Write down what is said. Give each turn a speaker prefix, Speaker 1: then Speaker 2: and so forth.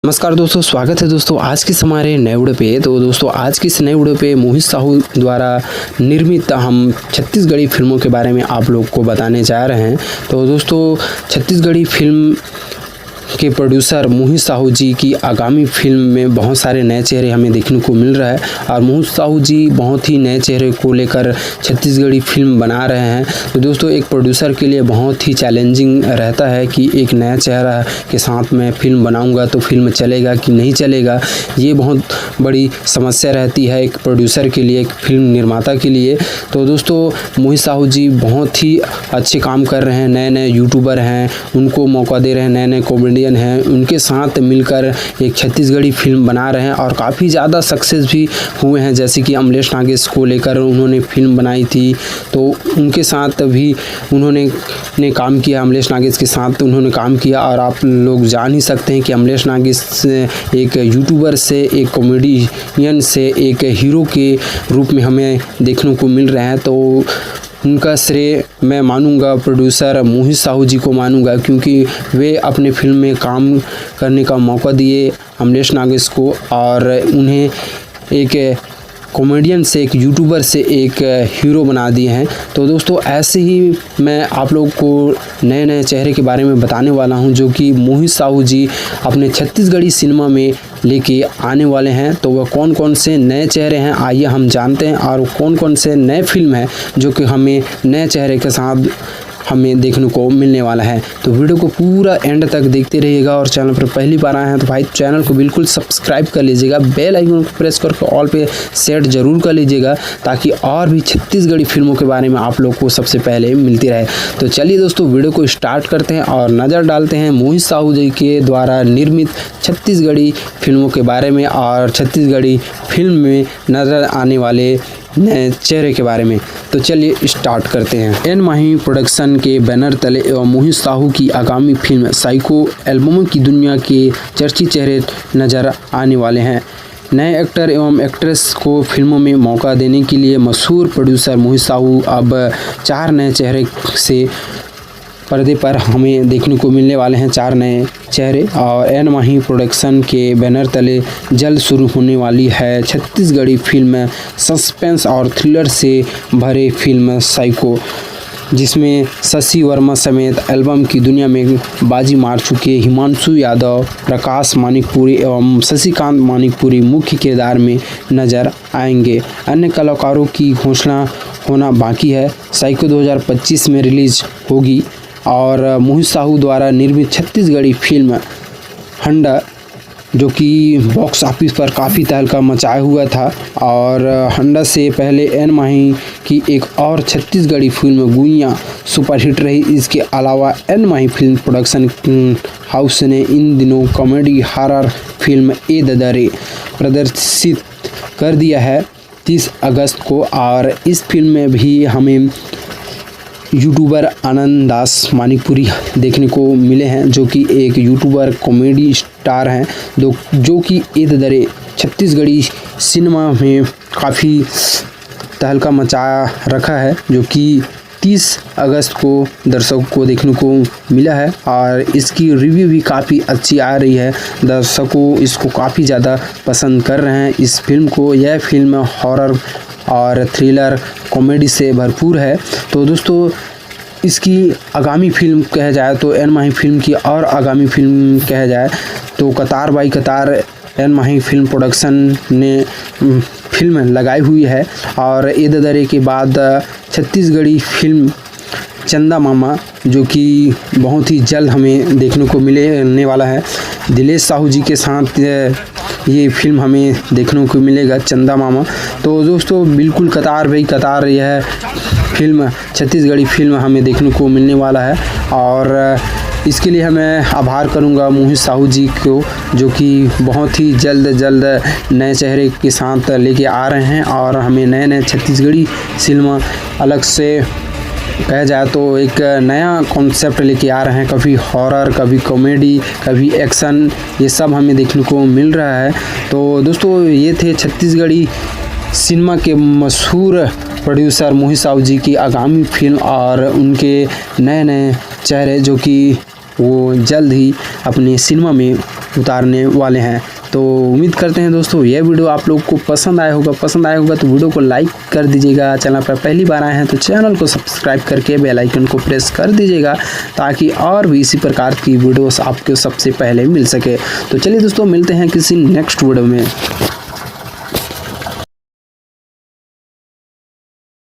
Speaker 1: नमस्कार दोस्तों, स्वागत है दोस्तों आज के हमारे नए वीडियो पे। तो दोस्तों आज की इस नए वीडियो पे मोहित साहू द्वारा निर्मित हम छत्तीसगढ़ी फिल्मों के बारे में आप लोग को बताने जा रहे हैं। तो दोस्तों छत्तीसगढ़ी फिल्म के प्रोड्यूसर मोहित साहू जी की आगामी फिल्म में बहुत सारे नए चेहरे हमें देखने को मिल रहा है और मोहित साहू जी बहुत ही नए चेहरे को लेकर छत्तीसगढ़ी फिल्म बना रहे हैं। तो दोस्तों एक प्रोड्यूसर के लिए बहुत ही चैलेंजिंग रहता है कि एक नया चेहरा के साथ मैं फिल्म बनाऊंगा तो फिल्म चलेगा कि नहीं चलेगा, ये बहुत बड़ी समस्या रहती है एक प्रोड्यूसर के लिए, एक फिल्म निर्माता के लिए। तो दोस्तों मोहित साहू जी बहुत ही अच्छे काम कर रहे हैं, नए नए यूट्यूबर हैं उनको मौका दे रहे हैं, नए नए कॉमेडियन हैं उनके साथ मिलकर एक छत्तीसगढ़ी फिल्म बना रहे हैं और काफ़ी ज़्यादा सक्सेस भी हुए हैं। जैसे कि अमलेश नागेश को लेकर उन्होंने फिल्म बनाई थी तो उनके साथ भी उन्होंने काम किया, अमलेश नागेश के साथ उन्होंने काम किया। और आप लोग जान ही सकते हैं कि अमलेश नागेश एक यूट्यूबर से, एक कॉमेडियन से एक हीरो के रूप में हमें देखने को मिल रहे हैं। तो उनका श्रेय मैं मानूंगा प्रोड्यूसर मोहित साहू जी को मानूंगा, क्योंकि वे अपने फिल्म में काम करने का मौका दिए अमलेश नागेश को और उन्हें एक कॉमेडियन से, एक यूट्यूबर से एक हीरो बना दिए हैं। तो दोस्तों ऐसे ही मैं आप लोग को नए नए चेहरे के बारे में बताने वाला हूं जो कि मोहित साहू जी अपने छत्तीसगढ़ी सिनेमा में लेके आने वाले हैं। तो वह कौन कौन से नए चेहरे हैं आइए हम जानते हैं, और कौन कौन से नए फिल्म हैं जो कि हमें नए चेहरे के साथ हमें देखने को मिलने वाला है। तो वीडियो को पूरा एंड तक देखते रहिएगा और चैनल पर पहली बार आए हैं तो भाई चैनल को बिल्कुल सब्सक्राइब कर लीजिएगा, बेल आइकन को प्रेस करके ऑल पे सेट जरूर कर लीजिएगा ताकि और भी छत्तीसगढ़ी फिल्मों के बारे में आप लोग को सबसे पहले मिलती रहे। तो चलिए दोस्तों वीडियो को स्टार्ट करते हैं और नज़र डालते हैं मोहित साहू जी के द्वारा निर्मित छत्तीसगढ़ी फिल्मों के बारे में और छत्तीसगढ़ी फिल्म में नज़र आने वाले नए चेहरे के बारे में। तो चलिए स्टार्ट करते हैं। एन माही प्रोडक्शन के बैनर तले एवं मोहित साहू की आगामी फिल्म साइको एल्बमों की दुनिया के चर्चित चेहरे नजर आने वाले हैं। नए एक्टर एवं एक्ट्रेस को फिल्मों में मौका देने के लिए मशहूर प्रोड्यूसर मोहित साहू अब 4 नए चेहरे से पर्दे पर हमें देखने को मिलने वाले हैं, 4 नए चेहरे। और एन माही प्रोडक्शन के बैनर तले जल्द शुरू होने वाली है छत्तीसगढ़ी फिल्म सस्पेंस और थ्रिलर से भरे फिल्म साइको, जिसमें शशि वर्मा समेत एल्बम की दुनिया में बाजी मार चुके हिमांशु यादव, प्रकाश मानिकपुरी एवं शशिकांत मानिकपुरी मुख्य किरदार में नजर आएंगे। अन्य कलाकारों की घोषणा होना बाकी है। साइको 2025 में रिलीज होगी और मोहित साहू द्वारा निर्मित छत्तीसगढ़ी फिल्म हंडा, जो कि बॉक्स ऑफिस पर काफ़ी तहलका मचाया हुआ था, और हंडा से पहले एन माही की एक और छत्तीसगढ़ी फिल्म गुइयाँ सुपरहिट रही। इसके अलावा एन माही फिल्म प्रोडक्शन हाउस ने इन दिनों कॉमेडी हॉरर फिल्म ए ददरे प्रदर्शित कर दिया है 30 अगस्त को, और इस फिल्म में भी हमें यूट्यूबर आनंद दास मानिकपुरी देखने को मिले हैं, जो कि एक यूट्यूबर कॉमेडी स्टार हैं जो कि ए ददरे छत्तीसगढ़ी सिनेमा में काफ़ी तहलका मचा रखा है, जो कि 30 अगस्त को दर्शकों को देखने को मिला है और इसकी रिव्यू भी काफ़ी अच्छी आ रही है। दर्शकों इसको काफ़ी ज़्यादा पसंद कर रहे हैं इस फिल्म को। यह फिल्म हॉरर और थ्रिलर कॉमेडी से भरपूर है। तो दोस्तों इसकी आगामी फिल्म कहा जाए तो एन माही फिल्म की और आगामी फिल्म कहा जाए तो कतार बाई कतार एन माही फिल्म प्रोडक्शन ने फिल्म लगाई हुई है। और ए ददरे के बाद छत्तीसगढ़ी फिल्म चंदा मामा, जो कि बहुत ही जल्द हमें देखने को मिलने वाला है। दिलेश साहू जी के साथ ये फिल्म हमें देखने को मिलेगा चंदा मामा। तो दोस्तों बिल्कुल कतार भाई कतार यह फिल्म छत्तीसगढ़ी फिल्म हमें देखने को मिलने वाला है, और इसके लिए मैं आभार करूंगा मोहित साहू जी को, जो कि बहुत ही जल्द नए चेहरे के साथ लेके आ रहे हैं और हमें नए नए छत्तीसगढ़ी सिनेमा अलग से कहा जाए तो एक नया कॉन्सेप्ट लेके आ रहे हैं। कभी हॉरर, कभी कॉमेडी, कभी एक्शन, ये सब हमें देखने को मिल रहा है। तो दोस्तों ये थे छत्तीसगढ़ी सिनेमा के मशहूर प्रोड्यूसर मोहित साहू जी की आगामी फिल्म और उनके नए नए चेहरे जो कि वो जल्द ही अपने सिनेमा में उतारने वाले हैं। तो उम्मीद करते हैं दोस्तों यह वीडियो आप लोग को पसंद आया होगा तो वीडियो को लाइक कर दीजिएगा। चैनल पर पहली बार आए हैं तो चैनल को सब्सक्राइब करके बेल आइकन को प्रेस कर दीजिएगा ताकि और भी इसी प्रकार की वीडियोस आपको सबसे पहले मिल सके। तो चलिए दोस्तों मिलते हैं किसी नेक्स्ट वीडियो में।